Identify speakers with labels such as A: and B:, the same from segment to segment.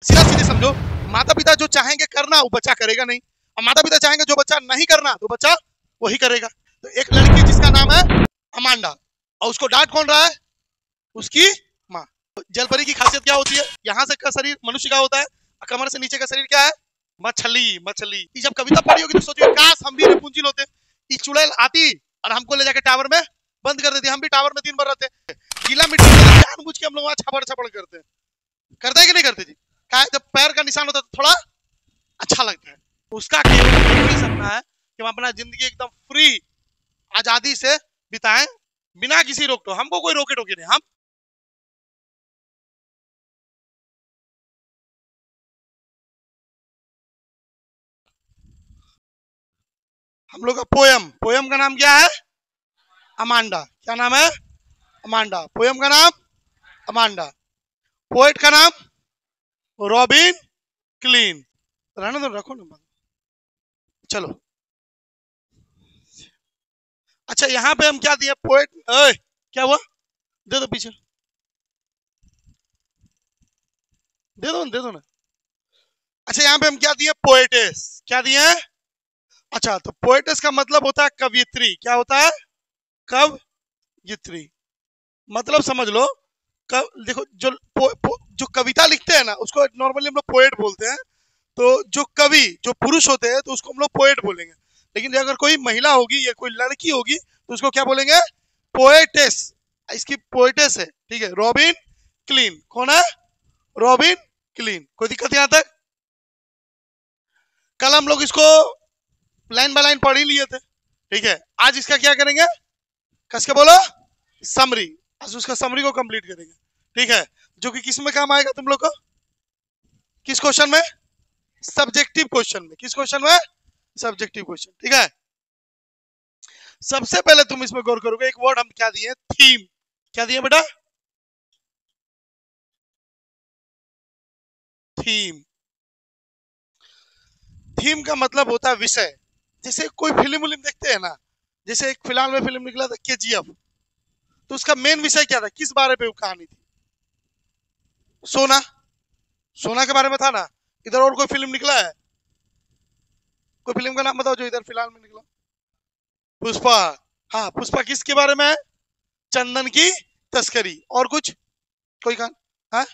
A: सीधा सीधे समझो, माता पिता जो चाहेंगे करना वो बच्चा करेगा नहीं, और माता पिता चाहेंगे जो बच्चा नहीं करना तो बच्चा वही करेगा। तो एक लड़की जिसका नाम है अमांडा, और उसको डांट कौन रहा है? उसकी माँ। जलपरी की खासियत क्या होती है? यहाँ से का शरीर मनुष्य का होता है, कमर से नीचे का शरीर क्या है? मछली। मछली। ये जब कविता पढ़ी होगी तो सोचिए काश हम भी रेपुंजिल होते, ये चुड़ैल आती और हमको ले जाके टावर में बंद कर देती, हम भी टावर में दिन भर रहते। गीला मिट्टी जानबूझ के हम लोग वहां छपड़ छपड़ करते हैं। करते हैं कि नहीं करते जी? क्या जब पैर का निशान होता है तो थोड़ा अच्छा लगता है। उसका केवल सपना है कि हम अपना जिंदगी एकदम फ्री आजादी से बिताएं, बिना किसी रोक टोक। हमको कोई रोके टोके नहीं। हम लोग का पोयम का नाम क्या है? अमांडा। क्या नाम है? अमांडा। पोयम का नाम अमांडा। पोएट का नाम रॉबिन क्लीन। रहने दो, रखो ना, चलो। अच्छा यहाँ पे हम क्या दिए? पोएट। क्या हुआ? दे दो पीछे, दे दो ना। अच्छा यहाँ पे हम क्या दिए? पोएटेस। क्या दिए? अच्छा, तो पोएटेस का मतलब होता है कवियत्री। क्या होता है? कवियत्री। मतलब समझ लो, देखो जो कविता लिखते हैं ना उसको नॉर्मली हम लोग पोएट बोलते हैं। तो जो कवि, जो पुरुष होते हैं तो उसको हम लोग पोएट बोलेंगे। लेकिन अगर कोई महिला होगी या कोई लड़की होगी तो उसको क्या बोलेंगे? पोएटेस। इसकी पोएटेस है, ठीक है। Robin clean. कौन है? Robin clean. कोई दिक्कत यहाँ तक? कल हम लोग इसको लाइन बाय लाइन पढ़ ही लिए थे, ठीक है। आज इसका क्या करेंगे? कस के बोलो, समरी। आज उसका समरी को कंप्लीट करेंगे, ठीक है। जो कि किस में काम आएगा तुम लोग को? किस क्वेश्चन में? सब्जेक्टिव क्वेश्चन में। किस क्वेश्चन में? सब्जेक्टिव क्वेश्चन, ठीक है। सबसे पहले तुम इसमें गौर करोगे, एक वर्ड हम क्या दिए? थीम। क्या दिए बेटा? थीम। थीम का मतलब होता है विषय। जैसे कोई फिल्म विल्म देखते हैं ना, जैसे एक फिलहाल में फिल्म निकला था केजीएफ, तो उसका मेन विषय क्या था? किस बारे पे वो कहानी थी? सोना। सोना के बारे में था ना। इधर और कोई फिल्म निकला है? कोई फिल्म का नाम बताओ जो इधर फिलहाल में निकला। पुष्पा। हाँ, पुष्पा किसके बारे में है? चंदन की तस्करी। और कुछ? कोई कहानी? हाँ,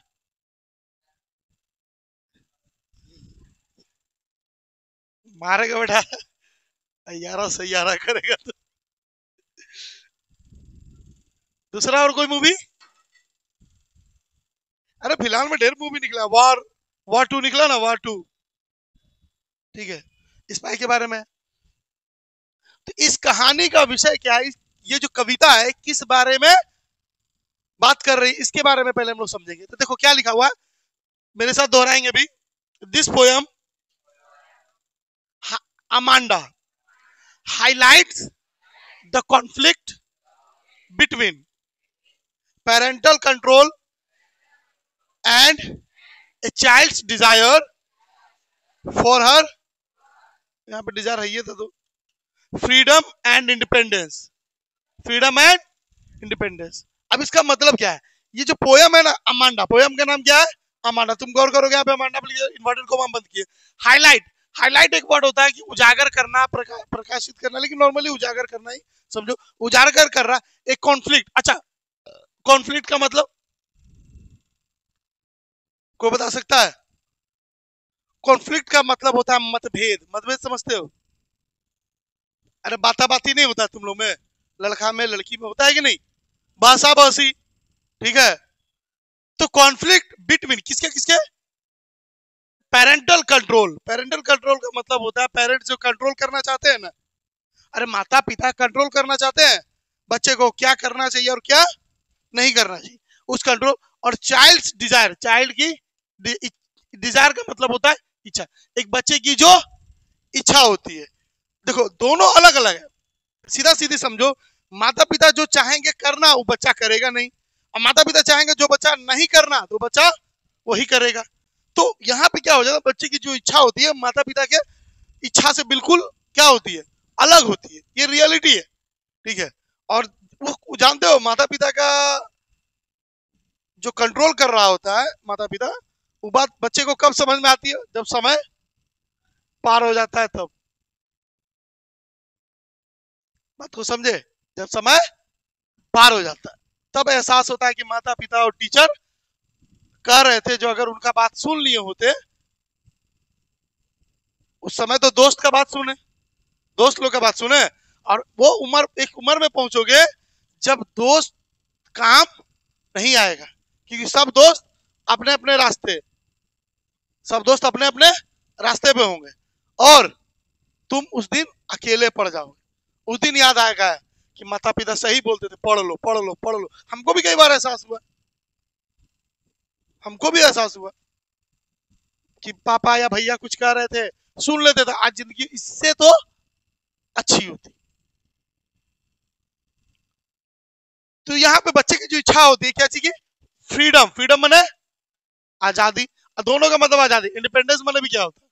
A: मारेगा बेटा, यारा सैयारा करेगा तो। दूसरा और कोई मूवी? अरे फिलहाल में ढेर मूवी निकला। वार 2 निकला ना, वार 2, ठीक है। स्पाई के बारे में। तो इस कहानी का विषय क्या है? ये जो कविता है किस बारे में बात कर रही है, इसके बारे में पहले हम लोग समझेंगे। तो देखो क्या लिखा हुआ है, मेरे साथ दोहराएंगे भी। This poem Amanda highlights the conflict between parental control and a child's desire for her, यहाँ पे डिजायर है ये तो freedom and independence. Freedom and independence. अब इसका मतलब क्या है? ये जो पोयम है ना अमांडा, पोयम का नाम क्या है? अमांडा। तुम गौर करोगे यहाँ पे अमांडा इन्वर्टेड कोमा बंद किए। हाईलाइट। हाईलाइट एक वर्ड होता है कि उजागर करना, प्रकाशित करना, लेकिन नॉर्मली उजागर करना ही समझो। उजागर कर रहा एक कॉन्फ्लिक्ट। अच्छा, कॉन्फ्लिक्ट का मतलब कोई बता सकता है? कॉन्फ्लिक्ट का मतलब होता है मतभेद। मतभेद समझते हो? अरे बाता बाती नहीं होता तुम लोग में, लड़का में लड़की में होता है कि नहीं? भाषा भाषी, ठीक है। तो कॉन्फ्लिक्ट बिटवीन किसके किसके? Parental control. पेरेंटल कंट्रोल का मतलब होता है पेरेंट्स जो कंट्रोल करना चाहते हैं ना। अरे माता पिता कंट्रोल करना चाहते हैं बच्चे को क्या करना चाहिए और क्या नहीं करना चाहिए, उस कंट्रोल। और चाइल्ड्स डिजायर, चाइल्ड की डिजायर का मतलब होता है इच्छा। एक बच्चे की जो इच्छा होती है। देखो दोनों अलग अलग है। सीधा सीधी समझो, माता पिता जो चाहेंगे करना वो बच्चा करेगा नहीं, और माता पिता चाहेंगे जो बच्चा नहीं करना तो बच्चा वही करेगा। तो यहाँ पे क्या हो जाता है? बच्चे की जो इच्छा होती है माता पिता के इच्छा से बिल्कुल क्या होती है? अलग होती है। ये रियलिटी है, ठीक है। और वो जानते हो माता पिता का जो कंट्रोल कर रहा होता है, माता पिता वो बात बच्चे को कब समझ में आती है? जब समय पार हो जाता है तब। बात को समझे? जब समय पार हो जाता है तब एहसास होता है कि माता पिता और टीचर कह रहे थे जो अगर उनका बात सुन लिए होते, उस समय तो दोस्त का बात सुने, दोस्त लोग का बात सुने, और वो उम्र, एक उम्र में पहुंचोगे जब दोस्त काम नहीं आएगा, क्योंकि सब दोस्त अपने अपने रास्ते, सब दोस्त अपने अपने रास्ते पे होंगे और तुम उस दिन अकेले पड़ जाओगे। उस दिन याद आएगा कि माता पिता सही बोलते थे, पढ़ लो पढ़ लो पढ़ लो। हमको भी कई बार एहसास हुआ, हमको भी एहसास हुआ कि पापा या भैया कुछ कह रहे थे, सुन लेते थे, आज जिंदगी इससे तो अच्छी होती। तो यहाँ पे बच्चे की जो इच्छा होती है क्या चाहिए? फ्रीडम। फ्रीडम माने आजादी। दोनों का मतलब आजादी। इंडिपेंडेंस माने भी क्या होता है?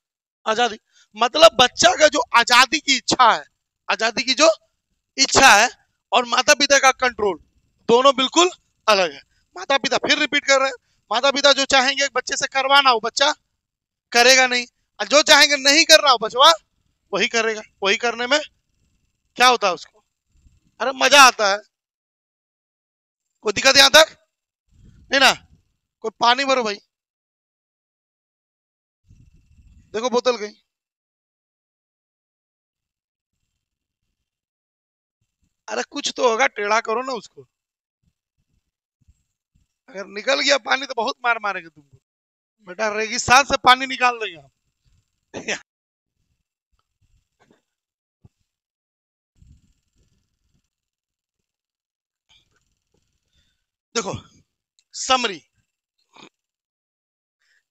A: आजादी। मतलब बच्चा का जो आजादी की इच्छा है, आजादी की जो इच्छा है और माता पिता का कंट्रोल, दोनों बिल्कुल अलग है। माता पिता, फिर रिपीट कर रहे हैं, माता पिता जो चाहेंगे बच्चे से करवाना हो, बच्चा करेगा नहीं, और जो चाहेंगे नहीं करना हो, बचवा वही करेगा। वही करने में क्या होता है उसको? अरे मजा आता है। कोई दिक्कत यहां तक नहीं ना? कोई पानी भरो भाई, देखो बोतल गई। अरे कुछ तो होगा, टेढ़ा करो ना उसको। अगर निकल गया पानी तो बहुत मार मारेंगे तुमको बेटा, रेगिस्तान से पानी निकाल देंगे हम। देखो समरी,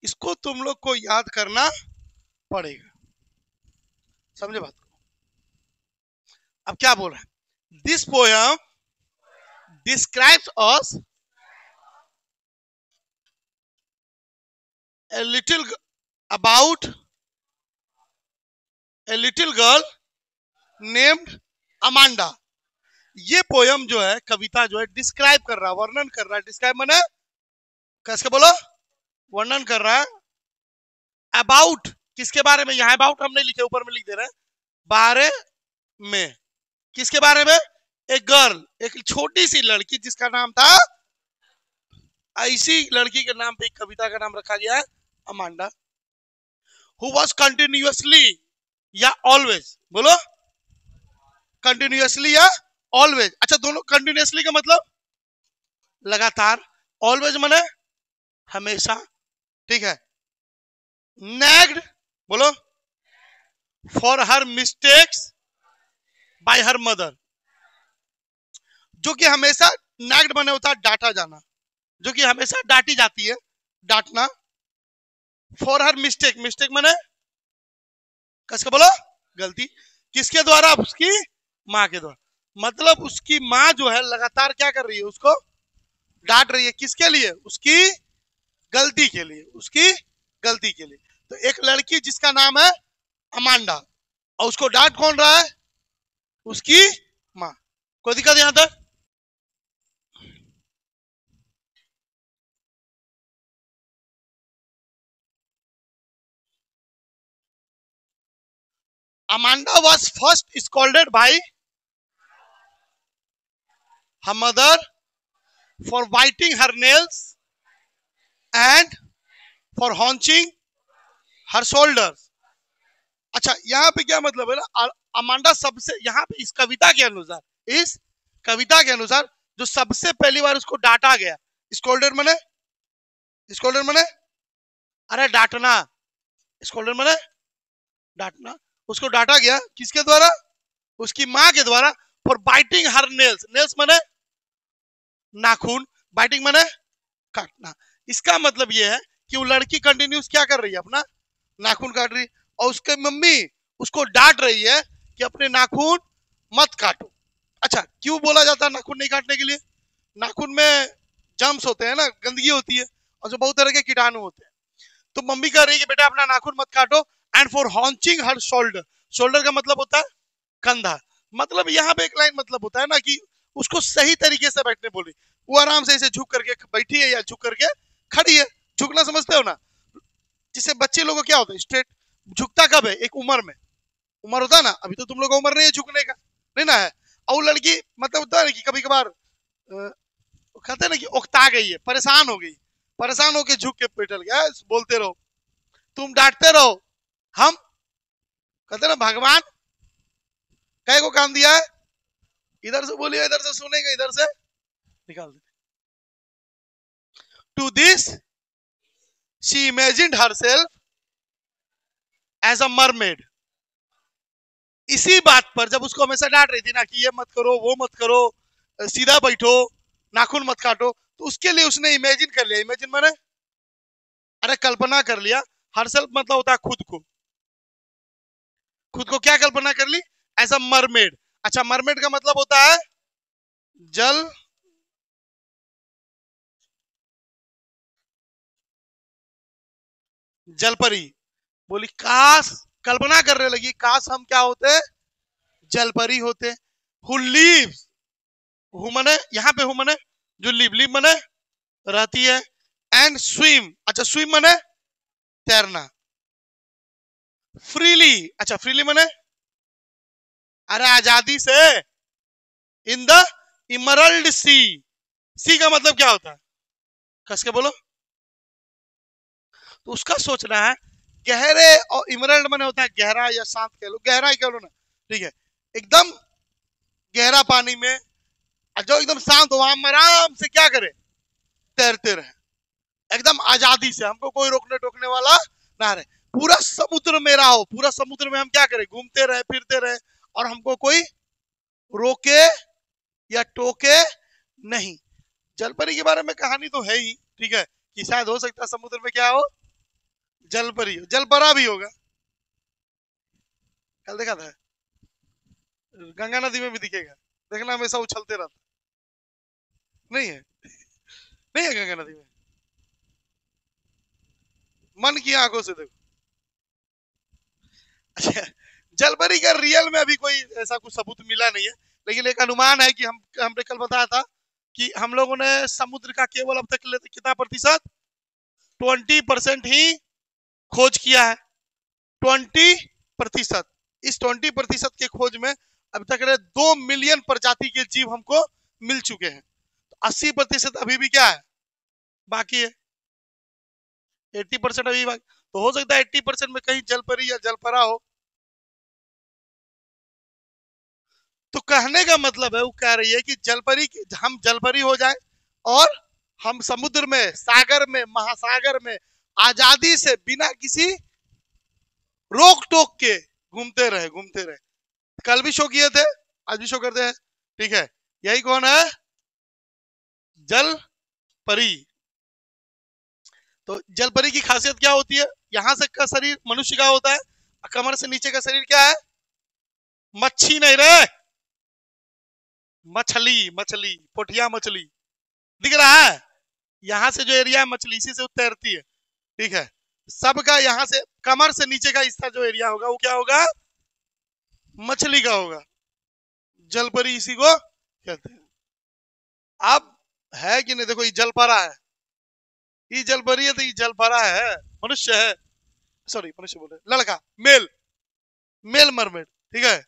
A: इसको तुम लोग को याद करना पड़ेगा, समझे बात को? अब क्या बोल रहा है? This poem describes us a little about a little girl named Amanda. ये पोयम जो है, कविता जो है, डिस्क्राइब कर रहा है, वर्णन कर रहा है। डिस्क्राइब माने कैसे बोलो? वर्णन कर रहा है। अबाउट, किसके बारे में? यहां अबाउट हम नहीं लिखे, ऊपर में लिख दे रहे हैं, बारे में। किसके बारे में? एक गर्ल, एक छोटी सी लड़की जिसका नाम था, ऐसी लड़की के नाम पे एक कविता का नाम रखा गया है अमांडा। हु वॉज कंटिन्यूअसली या ऑलवेज, बोलो कंटिन्यूअसली या ऑलवेज। अच्छा, दोनों कंटिन्यूअसली का मतलब लगातार, ऑलवेज माने हमेशा, ठीक है। नैग्ड, बोलो for her mistakes bye her mother, जो कि हमेशा, नैग्ड माने होता है डांटा जाना, जो कि हमेशा डांटी जाती है, डांटना। फॉर हर मिस्टेक, मिस्टेक माने किसका, बोलो गलती, किसके द्वारा? उसकी माँ के द्वारा। मतलब उसकी माँ जो है लगातार क्या कर रही है? उसको डांट रही है। किसके लिए? उसकी गलती के लिए, उसकी गलती के लिए। तो एक लड़की जिसका नाम है अमांडा, और उसको डांट कौन रहा है? उसकी माँ। कोई दिक्कत यहां तक? Amanda was first scolded by her mother for biting her nails and for haunching her shoulders. अच्छा, यहाँ पे क्या मतलब है ना? अमांडा सबसे, यहाँ पे इस कविता के अनुसार, इस कविता के अनुसार जो सबसे पहली बार उसको डांटा गया, स्कोल्डर माने, स्कोल्डर माने अरे डांटना, स्कोल्डर माने डांटना। उसको डांटा गया किसके द्वारा? उसकी माँ के द्वारा। For biting her nails, nails माने नाखून, बाइटिंग माने काटना। इसका मतलब यह है कि वो लड़की कंटिन्यूस क्या कर रही है? अपना नाखून काट रही, और उसके मम्मी उसको डांट रही है कि अपने नाखून मत काटो। अच्छा, क्यों बोला जाता है नाखून नहीं काटने के लिए? नाखून में जम्स होते हैं ना, गंदगी होती है, और जो बहुत तरह के कीटाणु होते हैं। तो मम्मी कह रही है कि बेटा अपना नाखून मत काटो। And for hunching her shoulder, shoulder का मतलब होता है कंधा। मतलब यहाँ पे एक लाइन मतलब होता है ना कि उसको सही तरीके से बैठने बोली। वो आराम से इसे झुक करके बैठी है या झुक करके खड़ी है। झुकना समझते हो ना? जिससे बच्चे लोगों को क्या होता है, स्ट्रेट झुकता कब है, एक उम्र में, उम्र होता है ना, अभी तो तुम लोग का उम्र नहीं है झुकने का, नहीं ना है। और लड़की मतलब होता है ना कि कभी कभार कहते हैं ना कि उकता गई है, परेशान हो गई, परेशान होके झुक के पेटल गया, बोलते रहो, तुम डांटते रहो, हम कहते ना भगवान कई को काम दिया है, इधर से बोलिए, इधर से सुनेगा, इधर से निकाल दे। To this she imagined herself as a mermaid. इसी बात पर जब उसको हमेशा डांट रही थी ना कि ये मत करो, वो मत करो, सीधा बैठो, नाखून मत काटो, तो उसके लिए उसने इमेजिन कर लिया, इमेजिन माने अरे कल्पना कर लिया, हरसेल्फ मतलब होता है खुद को, खुद को क्या कल्पना कर ली, एज अ मरमेड। अच्छा, मरमेड का मतलब होता है जल जलपरी। बोली काश, कल्पना करने लगी, काश हम क्या होते, जलपरी होते। हु लीव्स, हु मने यहाँ पे, हु मने जो लीव मने रहती है, एंड स्विम, अच्छा स्विम मने तैरना, फ्रीली, अच्छा फ्रीली मने अरे आजादी से, इन द इमरल्ड सी, सी का मतलब क्या होता है, कस के बोलो, तो उसका सोचना है गहरे, और इमरल्ड मने होता है गहरा या शांत कह लो, गहरा ही कह लो ना, ठीक है, एकदम गहरा पानी में, जो एकदम शांत हो, हम आराम से क्या करें, तैरते रहे, एकदम आजादी से, हमको कोई रोकने टोकने वाला ना रहे, पूरा समुद्र मेरा हो, पूरा समुद्र में हम क्या करें, घूमते रहे, फिरते रहे, और हमको कोई रोके या टोके नहीं। जलपरी के बारे में कहानी तो है ही, ठीक है, कि शायद हो सकता है समुद्र में क्या हो, जलपरी हो, जलपरा भी होगा, कल देखा था, गंगा नदी में भी दिखेगा, देखना हमेशा उछलते रहता, नहीं है, नहीं है गंगा नदी में, मन की आंखों से देखो। अच्छा, जलपरी का रियल में अभी कोई ऐसा कुछ सबूत मिला नहीं है, लेकिन एक अनुमान है कि हमने कल बताया था कि हम लोगों ने समुद्र का केवल अब तक कितना प्रतिशत, 20% ही खोज किया है, 20%। इस 20% के खोज में अब तक 2 मिलियन प्रजाति के जीव हमको मिल चुके हैं, तो 80% अभी भी क्या है, बाकी है, 80% अभी बाकी, तो हो सकता है 80% में कहीं जलपरी या जलपरा हो। तो कहने का मतलब है, वो कह रही है कि जलपरी, हम जलपरी हो जाए और हम समुद्र में, सागर में, महासागर में आजादी से बिना किसी रोक टोक के घूमते रहे, घूमते रहे। कल भी शो किए थे, आज भी शो करते हैं, ठीक है, यही कौन है, जल परी। तो जल परी की खासियत क्या होती है, यहां से का शरीर मनुष्य का होता है, कमर से नीचे का शरीर क्या है, मच्छी नहीं रे, मछली, मछली, पोठिया मछली, दिख रहा है, यहां से जो एरिया है मछली, इसी से तैरती है, ठीक है, सबका यहां से कमर से नीचे का हिस्सा जो एरिया होगा वो क्या होगा, मछली का होगा, जलपरी इसी को कहते हैं। अब है कि नहीं, देखो ये जलपरा है, ये जलपरी है, तो ये जलपरा है, मनुष्य है, सॉरी मनुष्य बोले, लड़का, मेल, मेल मरमेड, ठीक है।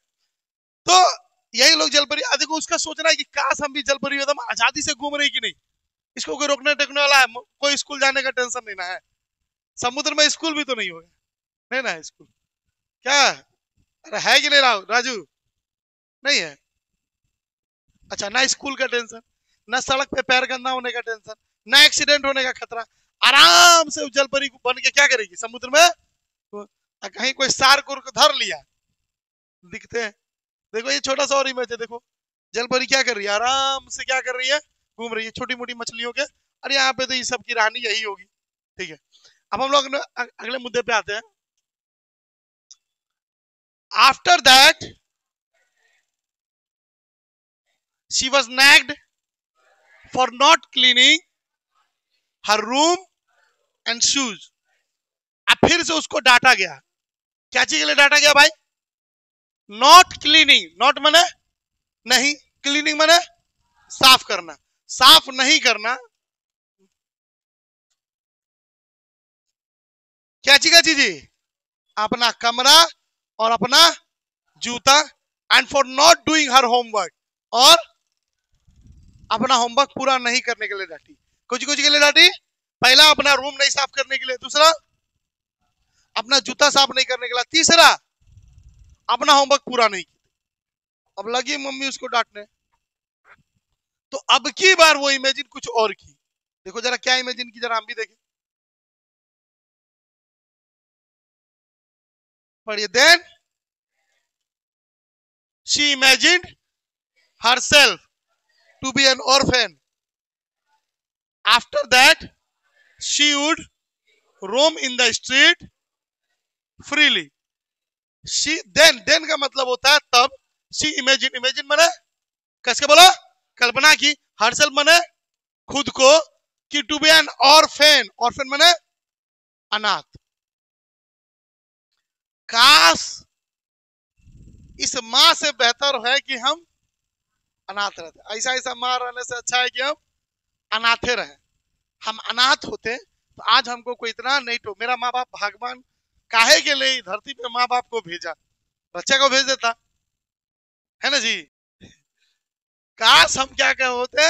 A: तो यही लोग जलपरी, देखो उसका सोचना है कि काश हम भी जलपरी एकदम आजादी से घूम रही कि नहीं, इसको कोई रोकने टेकने वाला है, कोई स्कूल जाने का टेंशन नहीं ना है, समुद्र में स्कूल भी तो नहीं होगा, नहीं ना है स्कूल, क्या, अरे है कि नहीं राजू, नहीं है, अच्छा, ना स्कूल का टेंशन, ना सड़क पे पैर गंदा होने का टेंशन, ना एक्सीडेंट होने का खतरा, आराम से जलपरी बन के क्या करेगी समुद्र में, कहीं कोई शार्क को धर लिया, दिखते हैं, देखो ये छोटा सा और इमेज है, देखो जलपरी क्या कर रही है, आराम से क्या कर रही है, घूम रही है छोटी मोटी मछलियों के, और यहाँ पे तो ये सब की रानी यही होगी, ठीक है। अब हम लोग अगले मुद्दे पे आते हैं। After that she was nagged for not cleaning her room and shoes। अब फिर से उसको डांटा गया, क्या चीज के लिए डांटा गया भाई, नॉट क्लीनिंग, नॉट मने नहीं, क्लीनिंग मने साफ करना, साफ नहीं करना, क्या चीज जी? अपना कमरा और अपना जूता, and for not doing her homework, और अपना होमवर्क पूरा नहीं करने के लिए डांटी। कुछ के लिए डांटी? पहला अपना रूम नहीं साफ करने के लिए, दूसरा अपना जूता साफ नहीं करने के लिए, तीसरा अपना होमवर्क पूरा नहीं किया। अब लगी मम्मी उसको डांटने। तो अब की बार वो इमेजिन कुछ और की। देखो जरा क्या इमेजिन की, जरा हम भी देखें, पढ़िए। Then she imagined herself to be an orphan. After that, she would roam in the street freely. She then का मतलब होता है तब। she imagine माने कैसे बोला? कल्पना की। herself माने खुद को, कि to be an orphan माने अनाथ। काश इस माँ से बेहतर है कि हम अनाथ रहते। ऐसा माँ रहने से अच्छा है कि हम अनाथे रहे। हम अनाथ होते तो आज हमको कोई इतना नहीं। तो मेरा माँ बाप भगवान काहे के लिए धरती पे माँ बाप को भेजा, बच्चे को भेज देता है ना जी। काश हम क्या कहे होते,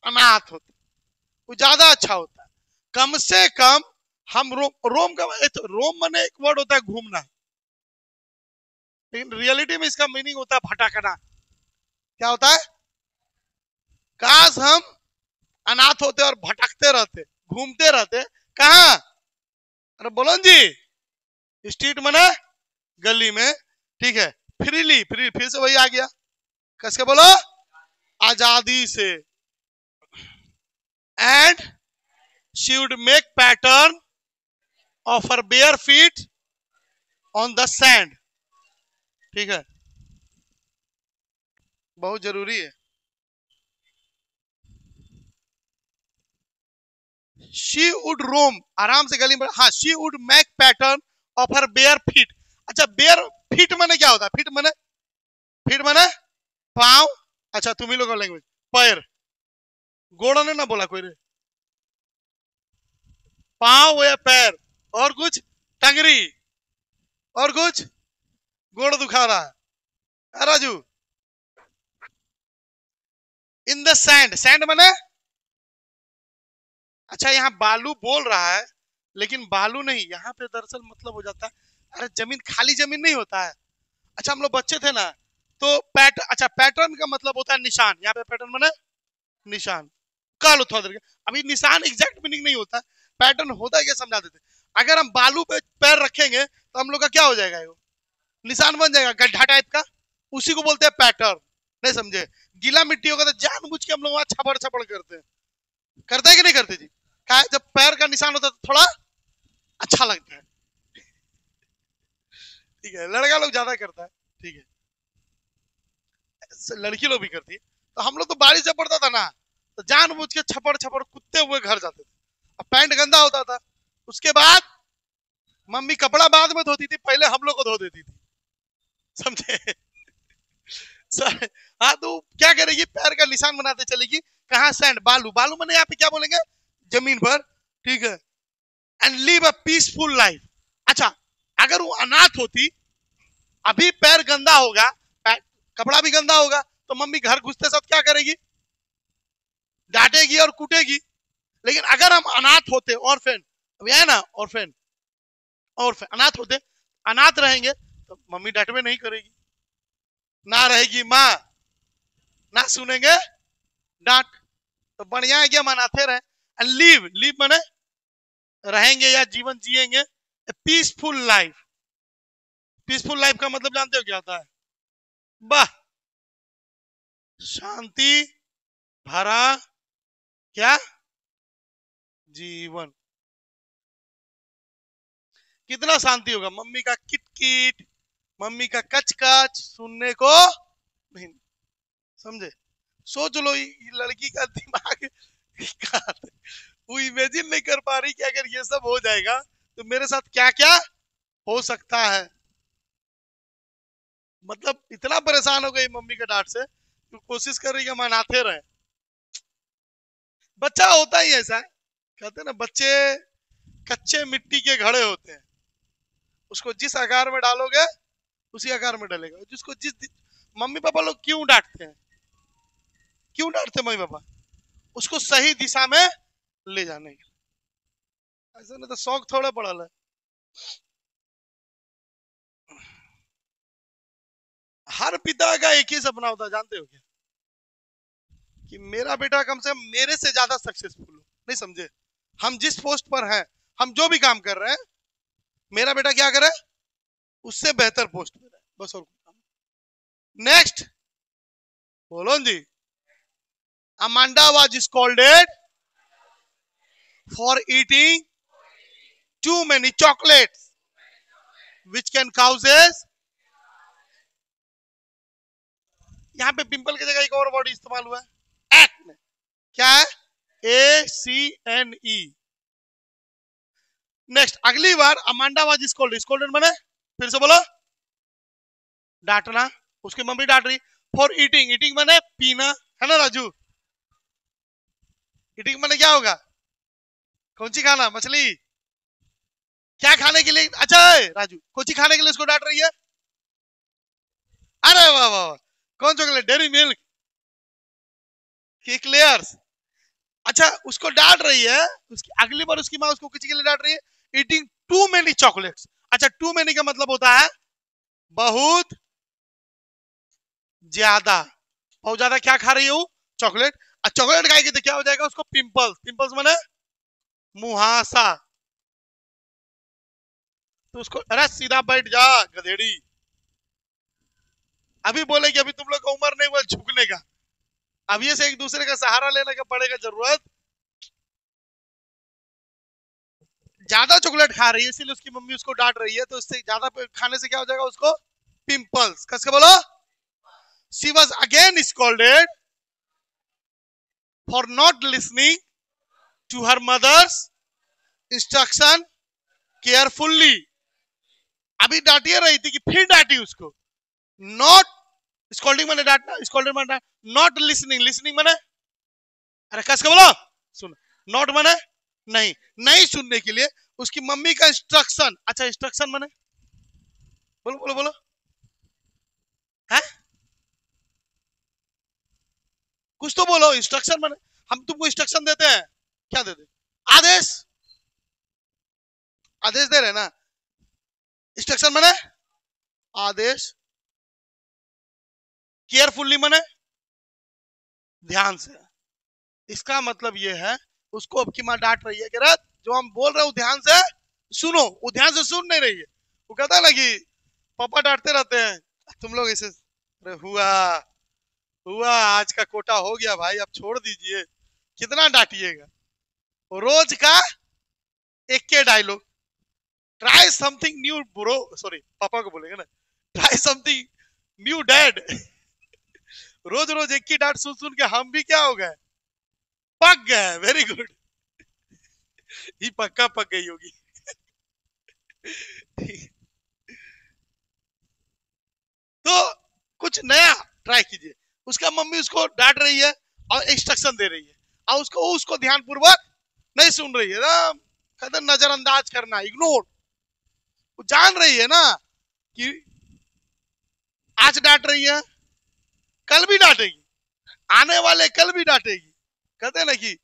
A: अनाथ होते, वो ज्यादा अच्छा होता। कम से कम हम रोम का तो रोम माने एक वर्ड होता है घूमना, लेकिन रियलिटी में इसका मीनिंग होता है भटकना। क्या होता है? काश हम अनाथ होते और भटकते रहते, घूमते रहते। कहा? अरे बोलो जी, स्ट्रीट मने गली में, ठीक है। फ्रीली, फिर से वही आ गया, कैसे बोलो? आजादी से। And she would make pattern of her bare feet on the sand, ठीक है, बहुत जरूरी है। शी वुड रोम, आराम से गली में। हाँ, she would make pattern of her bare feet. अच्छा, बेयर फीट माने क्या होता है? फीट माने पांव। अच्छा, तुम ही लोग का लैंग्वेज पैर, गोड़ा ने ना बोला कोई रे। पांव या पैर, और कुछ टंगरी, और कुछ गोड़ दुखा रहा है राजू। इन द सैंड माने, अच्छा यहाँ बालू बोल रहा है, लेकिन बालू नहीं, यहाँ पे दरअसल मतलब हो जाता है, अरे जमीन, खाली जमीन नहीं होता है। अच्छा हम लोग बच्चे थे ना, तो अच्छा पैटर्न का मतलब होता है निशान। यहाँ पे पैटर्न माने निशान। कल थोड़ा देर, अभी निशान एग्जैक्ट मीनिंग नहीं होता, पैटर्न होता है क्या समझा देते। अगर हम बालू पे पैर रखेंगे तो हम लोग का क्या हो जाएगा? वो निशान बन जाएगा गड्ढा टाइप का, उसी को बोलते हैं पैटर्न। नहीं समझे? गीला मिट्टी होगा तो जानबूझ के हम लोग वहां छपड़ करते हैं। करते हैं कि नहीं करते जी? क्या जब पैर का निशान होता है तो थोड़ा अच्छा लगता है, ठीक है। लड़का लोग ज्यादा करता है, ठीक है, लड़की लोग भी करती है। तो हम लोग तो बारिश जब पड़ता था ना, तो जानबूझ के छपड़ कुत्ते हुए घर जाते थे। अब पैंट गंदा होता था, उसके बाद मम्मी कपड़ा बाद में धोती थी, पहले हम लोग को धो देती थी, समझे? हाँ, तो क्या करेगी? पैर का निशान बनाते चलेगी। कहाँ? सैंड, बालू मैंने यहाँ पे क्या बोलेंगे? जमीन पर, ठीक है। And live a peaceful life. अच्छा, अगर वो अनाथ होती, अभी पैर गंदा होगा, कपड़ा भी गंदा होगा, तो मम्मी घर घुसते साथ क्या करेगी? डांटेगी और कूटेगी। लेकिन अगर हम अनाथ होते, ऑर्फन, अभी है ना ऑर्फन, अनाथ होते, अनाथ रहेंगे तो मम्मी डांटवे नहीं करेगी, ना रहेगी माँ, ना सुनेंगे डांट। तो बढ़िया है कि हम अनाथे रहे। एंड लिव माने रहेंगे या जीवन जिएंगे पीसफुल लाइफ। पीसफुल लाइफ का मतलब जानते हो क्या होता है? वाह, शांति भरा क्या जीवन। कितना शांति होगा? मम्मी का किटकिट, मम्मी का कच सुनने को नहीं, समझे? सोच लो लड़की का दिमाग वो इमेजिन नहीं कर पा रही कि अगर ये सब हो जाएगा तो मेरे साथ क्या क्या हो सकता है। मतलब इतना परेशान हो गई मम्मी के डांट से, तो कोशिश कर रही है हम अनाथे रहे। बच्चा होता ही ऐसा है, कहते ना बच्चे कच्चे मिट्टी के घड़े होते हैं, उसको जिस आकार में डालोगे उसी आकार में डलेगा। जिसको जिस मम्मी पापा लोग क्यों डांटते हैं, क्यों डांटते मम्मी पापा? उसको सही दिशा में ले जाने के, ऐसा नहीं तो शौक थोड़ा पड़ा है। हर पिता का एक ही सपना होता है, जानते हो क्या? कि मेरा बेटा कम से कम मेरे से ज्यादा सक्सेसफुल हो। नहीं समझे? हम जिस पोस्ट पर हैं, हम जो भी काम कर रहे हैं, मेरा बेटा क्या करे, उससे बेहतर पोस्ट पर है, बस। और नेक्स्ट बोलो जी। Amanda was scolded for eating too many chocolates which can causes, यहां पे पिंपल की जगह एक और वर्ड इस्तेमाल हुआ है, एक्ने। क्या है? ACNE। नेक्स्ट, अगली बार अमांडा वाज स्कॉल्डेड, स्कॉल्डेड माने, फिर से बोलो, डांटना। उसकी मम्मी डांट रही। फॉर ईटिंग, ईटिंग माने पीना, है ना राजू? ईटिंग माने क्या होगा? कौन सी खाना? मछली? क्या खाने के लिए? अच्छा है राजू, कौन सी खाने के लिए उसको डांट रही है? अरे वाह वाह, कौन चॉकलेट? Dairy milk, क्लेयर्स। अच्छा, उसको डांट रही है। उसकी अगली बार उसकी माँ उसको किसी के लिए डांट रही है? Eating too many chocolates. अच्छा, टू मेनी का मतलब होता है बहुत ज्यादा। बहुत ज्यादा क्या खा रही है? चॉकलेट। चॉकलेट खाएगी तो क्या हो जाएगा? उसको पिंपल्स। पिंपल्स माने मुहासा। तो उसको, अरे सीधा बैठ जा गधेड़ी, अभी बोले कि अभी तुम लोग का उम्र नहीं हुआ झुकने का, अभी से एक दूसरे का सहारा लेने का पड़ेगा जरूरत। ज्यादा चॉकलेट खा रही है इसलिए उसकी मम्मी उसको डांट रही है, तो इससे ज्यादा खाने से क्या हो जाएगा? उसको पिंपल्स। कस के बोलो। She was again scolded for not listening to her mother's instruction carefully. अभी डांटिए रही थी कि फिर डांटी उसको। नॉट स्कॉल्डिंग माने डांटना, स्कॉल्डेड माने नॉट लिसनिंग, लिसनिंग माने, अरे कस के बोलो, सुन। नॉट माने नहीं, नहीं सुनने के लिए उसकी मम्मी का इंस्ट्रक्शन। अच्छा, इंस्ट्रक्शन माने, बोलो बोलो बोलो, है कुछ तो बोलो। इंस्ट्रक्शन माने, हम तुमको इंस्ट्रक्शन देते हैं, क्या देते? आदेश, आदेश दे रहे ना। इंस्ट्रक्शन माने आदेश, केयरफुल्ली माने ध्यान से। इसका मतलब यह है, उसको अब की मां डांट रही है कि जो हम बोल रहे हो ध्यान से सुनो। वो ध्यान से सुन नहीं रही है। वो कहता है ना कि पापा डांटते रहते हैं, तुम लोग ऐसे। अरे हुआ हुआ, आज का कोटा हो गया भाई, अब छोड़ दीजिए, कितना डांटिएगा? रोज का एक के dialogue, try something new bro, sorry पापा को बोलेंगे ना, ट्राई समथिंग न्यू डैड। रोज रोज एक ही डांट सुन सुन के हम भी क्या हो गए? पक गए। वेरी गुड, ये पक्का पक गई होगी। तो कुछ नया ट्राई कीजिए। उसका मम्मी उसको डांट रही है और इंस्ट्रक्शन दे रही है, और उसको ध्यानपूर्वक नहीं सुन रही है ना, कहते नजरअंदाज करना, इग्नोर। वो जान रही है ना कि आज डांट रही है, कल भी डांटेगी, आने वाले कल भी डांटेगी। कहते हैं ना कि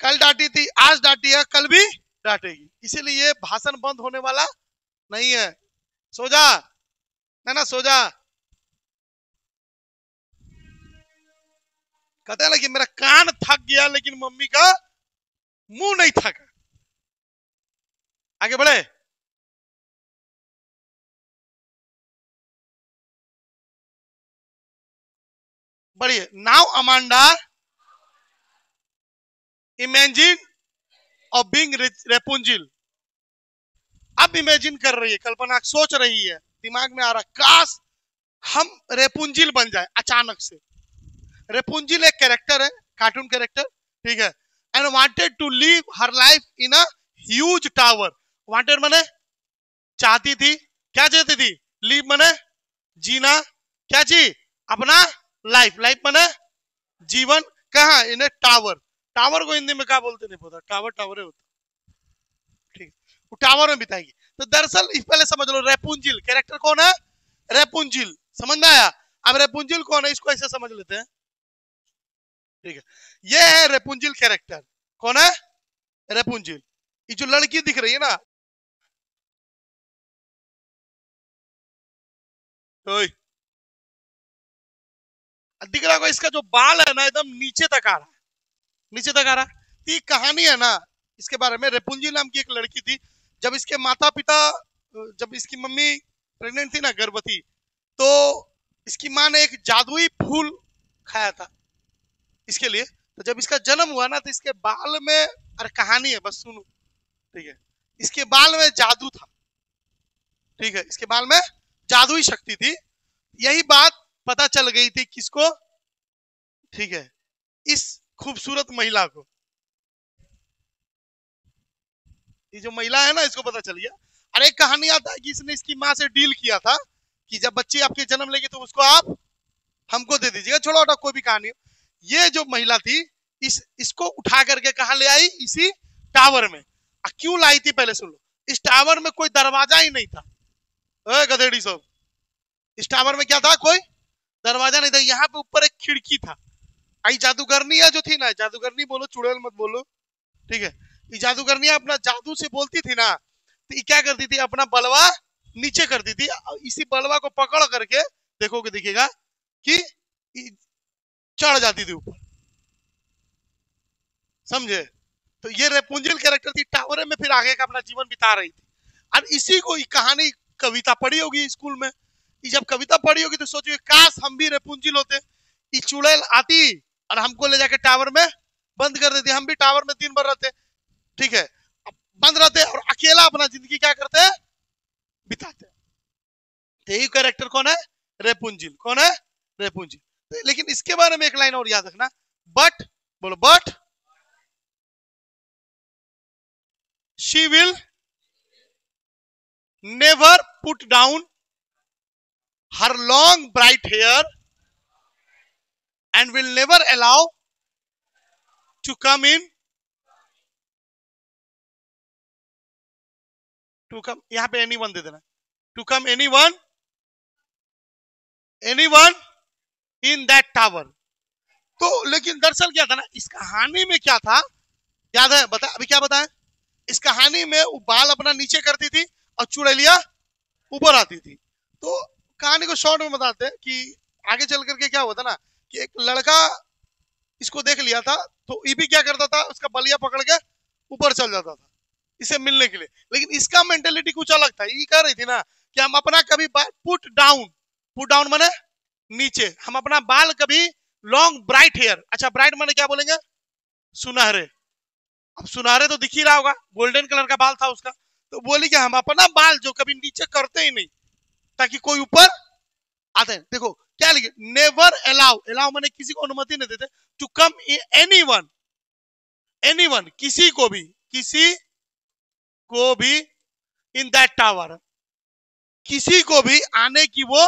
A: कल डांटी थी, आज डांटी है, कल भी डांटेगी। इसीलिए भाषण बंद होने वाला नहीं है। सो जा, ना सो जा। कहते हैं ना कि मेरा कान थक गया लेकिन मम्मी का मुंह नहीं थका। आगे बढ़े। बढ़िए। Now Amanda imagine of being Rapunzel. अब इमेजिन कर रही है, कल्पना सोच रही है, दिमाग में आ रहा, काश हम रेपुंजिल बन जाए अचानक से। रेपुंजिल एक कैरेक्टर है, कार्टून कैरेक्टर, ठीक है। And wanted to live her life in a huge tower. Wanted माने चाहती थी, क्या चाहती थी? लिव माने जीना, क्या चीज? अपना लाइफ, लाइफ माने जीवन। कहा? इन ए टावर। टावर को हिंदी में क्या बोलते नहीं पता, टावर टावर होता। वो टावर में बिताएगी। तो दरअसल इस पहले समझ लो, रेपुंजिल कैरेक्टर कौन है? रेपुंजिल, समझ में आया? अब रेपुंजिल कौन है इसको ऐसे समझ लेते हैं, ठीक है। ये है रेपुंजिल कैरेक्टर। कौन है? रेपुंजिल। ये जो लड़की दिख रही है ना, ओए, दिख रहा होगा, इसका जो बाल है ना एकदम नीचे तक आ रहा है, नीचे तक आ रहा है। तो ये कहानी है ना इसके बारे में। रेपुंजिल नाम की एक लड़की थी, जब इसके माता पिता, जब इसकी मम्मी प्रेग्नेंट थी ना, गर्भवती, तो इसकी माँ ने एक जादुई फूल खाया था इसके लिए। तो जब इसका जन्म हुआ ना, तो इसके बाल में, अरे कहानी है बस सुनो, ठीक है, इसके बाल में जादू था, ठीक है, इसके बाल में जादुई शक्ति थी। यही बात पता चल गई थी किसको? ठीक है, इस खूबसूरत महिला को। ये जो महिला है ना, इसको पता चल गया। अरे एक कहानी आता है कि इसने इसकी माँ से डील किया था कि जब बच्ची आपके जन्म लेगी तो उसको आप हमको दे दीजिएगा, छोड़ो हटाओ, कोई भी कहानी हो। ये जो महिला थी, इसको उठा करके कहां ले आई? इसी टावर में। क्यों लाई थी पहले सुन लो। इस टावर में कोई दरवाजा ही नहीं था, गधेड़ी सब। इस टावर में क्या था? कोई दरवाजा नहीं था। यहाँ पे ऊपर एक खिड़की था। आई जादूगरनी है जो थी ना, जादूगरनी बोलो, चुड़ैल मत बोलो, ठीक है, ये जादूगरनी अपना जादू से बोलती थी ना, तो ये क्या करती थी? अपना बलवा नीचे करती थी। इसी बलवा को पकड़ करके देखोगे, दिखेगा कि चढ़ जाती थी ऊपर, समझे? तो ये रेपुंजिल कैरेक्टर थी, टावर में फिर आगे का अपना जीवन बिता रही थी। और इसी को कहानी, कविता पढ़ी होगी स्कूल में। जब कविता पढ़ी होगी तो सोचिए, काश हम भी रेपुंजिल होते। ये चुड़ैल आती और हमको ले जाके टावर में बंद कर देती, हम भी टावर में दिन भर रहते, ठीक है, बंद रहते और अकेला अपना जिंदगी क्या करते हैं? बिताते। तो यही कैरेक्टर कौन है? रेपुंजिल। कौन है? रेपुंजिल। लेकिन इसके बारे में एक लाइन और याद रखना, बट, बोलो but, she will never put down her long bright hair and will never allow to come यहां पे anyone दे देना, to come anyone in that tower। तो लेकिन दरअसल क्या था ना, इस कहानी में क्या था याद है? बता, अभी क्या बताएं? इस कहानी में वो बाल अपना नीचे करती थी और चुड़ैलिया ऊपर आती थी। तो कहानी को शॉर्ट में बताते हैं कि आगे चल करके क्या हुआ था ना, कि एक लड़का इसको देख लिया था, तो ये भी क्या करता था? उसका बलिया पकड़ के ऊपर चल जाता था इसे मिलने के लिए। लेकिन इसका मेंटेलिटी कुछ अलग था। ये कह रही थी ना कि हम अपना कभी पुट डाउन माने नीचे, हम अपना बाल कभी लॉन्ग ब्राइट हेयर, अच्छा ब्राइट माने क्या बोलेंगे? सुनहरे। अब सुनहरे तो दिख ही रहा होगा, गोल्डन कलर का बाल था उसका। तो बोली कि हम अपना बाल जो कभी नीचे करते ही नहीं, ताकि कोई ऊपर आते हैं। देखो क्या लिखे, नेवर अलाउ माने किसी को अनुमति नहीं देते, टू कम एनीवन किसी को भी इन दैट टावर, किसी को भी आने की वो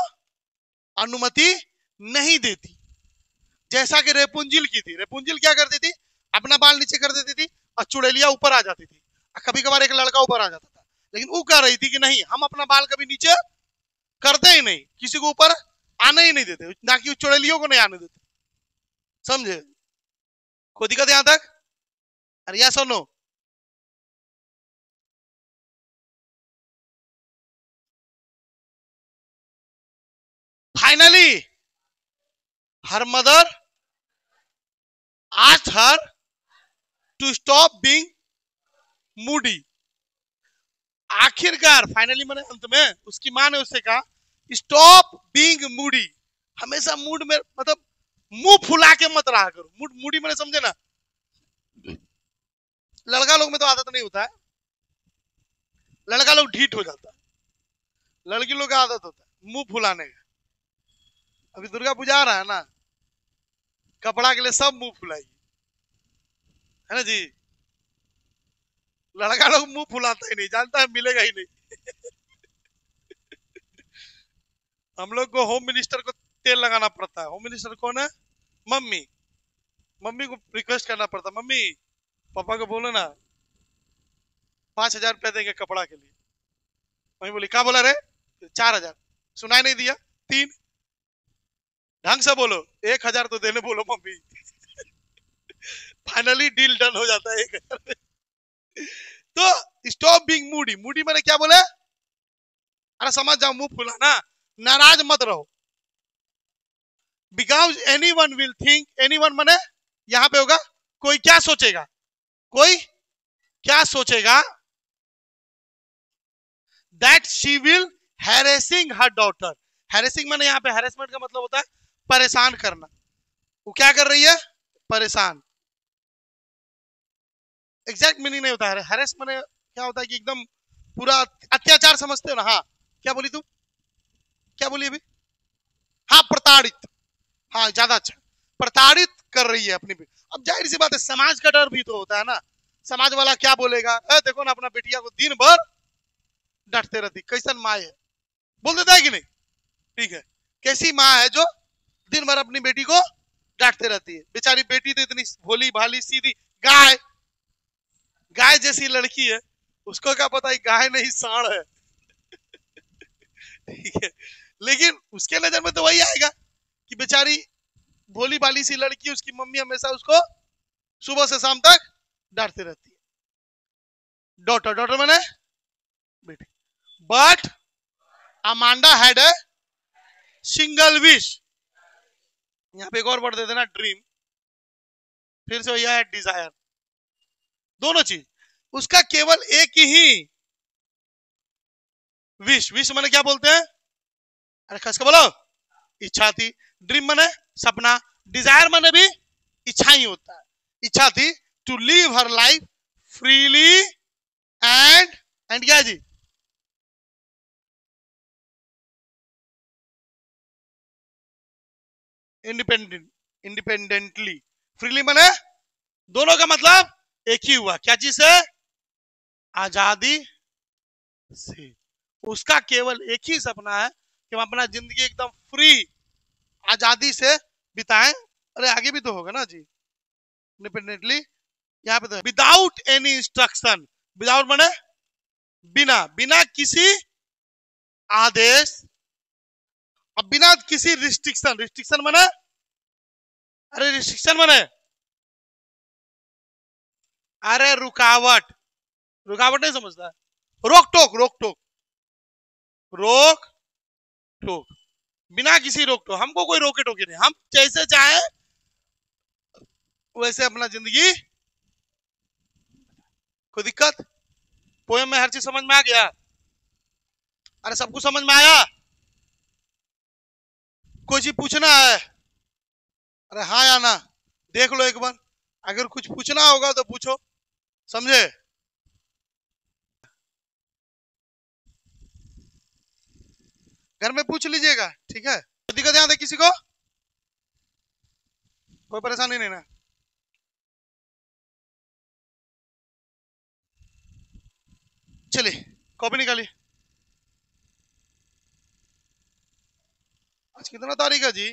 A: अनुमति नहीं देती। जैसा कि रेपुंजिल की थी। रेपुंजिल क्या करती थी? अपना बाल नीचे कर देती थी और चुड़ैलिया ऊपर आ जाती थी। कभी कभार एक लड़का ऊपर आ जाता था, लेकिन वो कह रही थी कि नहीं, हम अपना बाल कभी नीचे करते ही नहीं, किसी को ऊपर आने ही नहीं देते, ना कि चुड़ैलियों को नहीं आने देते। समझे? कोई दिक्कत यहां तक? अरे या सुनो, finally her mother asked her to stop being moody। आखिरकार फाइनली मैंने अंत में उसकी मां ने उससे कहा, स्टॉप बीइंग मूडी, हमेशा मूड में, मतलब मुंह फुला के मत रहा करो। मूडी मैंने समझे ना, लड़का लोग में तो आदत नहीं होता है, लड़का लोग ढीठ हो जाता है, लड़की लोग का आदत होता है मुंह फुलाने का। अभी दुर्गा पूजा आ रहा है ना, कपड़ा के लिए सब मुंह फुलाएगी, है ना जी? लड़का लोग मुंह फुलाता ही नहीं, जानता है मिलेगा ही नहीं। हम लोग को होम मिनिस्टर को तेल लगाना पड़ता है। होम मिनिस्टर कौन है? मम्मी। मम्मी को रिक्वेस्ट करना पड़ता, मम्मी पापा को बोलो ना 5,000 रुपया देंगे कपड़ा के लिए। वही बोली क्या बोला रे? 4,000। सुनाई नहीं दिया? 3। ढंग से बोलो। 1,000 तो देने बोलो मम्मी। फाइनली डील डन हो जाता है 1,000। तो स्टॉप बीइंग मूडी। मूडी मैंने क्या बोला? अरे समझ जाओ, मुंह फुलाना, नाराज मत रहो। Because anyone will think, anyone माने यहां पे होगा कोई क्या सोचेगा, कोई क्या सोचेगा, that she will harassing her daughter. Harassing माने यहां पे हैरेसमेंट का मतलब होता है परेशान करना। वो क्या कर रही है? परेशान। एग्जैक्ट मीनिंग नहीं होता है हैरेस माने क्या होता है कि एकदम पूरा अत्याचार समझते हो ना। हाँ, क्या बोली तुम? क्या बोली अभी? हाँ, प्रताड़ित। हाँ, ज्यादा अच्छा, प्रताड़ित कर रही है अपनी बेटी। अब जाहिर सी बात है, समाज का डर भी तो होता है ना। समाज वाला क्या बोलेगा? देखो ना अपना बेटिया को दिन भर डांटते रहती, कैसन माँ है, बोल देता है कि नहीं? ठीक है, कैसी माँ है जो दिन भर अपनी बेटी को डांटते रहती है? बेचारी बेटी तो इतनी भोली भाली सीधी गाय, गाय जैसी लड़की है, उसको क्या पता है गाय नहीं सांड है। ठीक है, लेकिन उसके नजर में तो वही आएगा कि बेचारी भोली भाली सी लड़की, उसकी मम्मी हमेशा उसको सुबह से शाम तक डांटती रहती है। डॉटर, डॉटर मैंने बेटी। But Amanda had a single wish. यहां पे एक और वर्ड दे देना, ड्रीम। फिर से यह है डिजायर। दोनों चीज, उसका केवल एक ही विश। विश माने क्या बोलते हैं? अरे खस के बोलो, इच्छा थी। ड्रीम माने सपना। डिजायर माने भी इच्छा ही होता है। इच्छा थी to live her life freely and क्या जी? इंडिपेंडेंटली। फ्रीली माने दोनों का मतलब एक ही हुआ। क्या चीज से? आजादी से। उसका केवल एक ही सपना है कि हम अपना जिंदगी एकदम फ्री, आजादी से बिताएं। अरे आगे भी तो होगा ना जी, इंडिपेंडेंटली। यहाँ पे तो विदाउट एनी इंस्ट्रक्शन। विदाउट माने बिना, बिना किसी आदेश, अब बिना किसी रिस्ट्रिक्शन। रिस्ट्रिक्शन माने, अरे रिस्ट्रिक्शन माने अरे रुकावट। रुकावट नहीं समझता? रोक टोक, रोक टोक, रोक टोक। बिना किसी रोक टोक, हमको कोई रोके टोके नहीं, हम जैसे चाहे वैसे अपना जिंदगी। कोई दिक्कत? पोएम में हर चीज समझ में आ गया? अरे सब कुछ समझ में आया? कोई चीज पूछना है? अरे हाँ या ना देख लो एक बार, अगर कुछ पूछना होगा तो पूछो, समझे? घर में पूछ लीजिएगा, ठीक है? दिक्कत ध्यान दे किसी को, कोई परेशानी नहीं ना? चलिए कॉपी निकालिए। आज कितना तारीख है जी?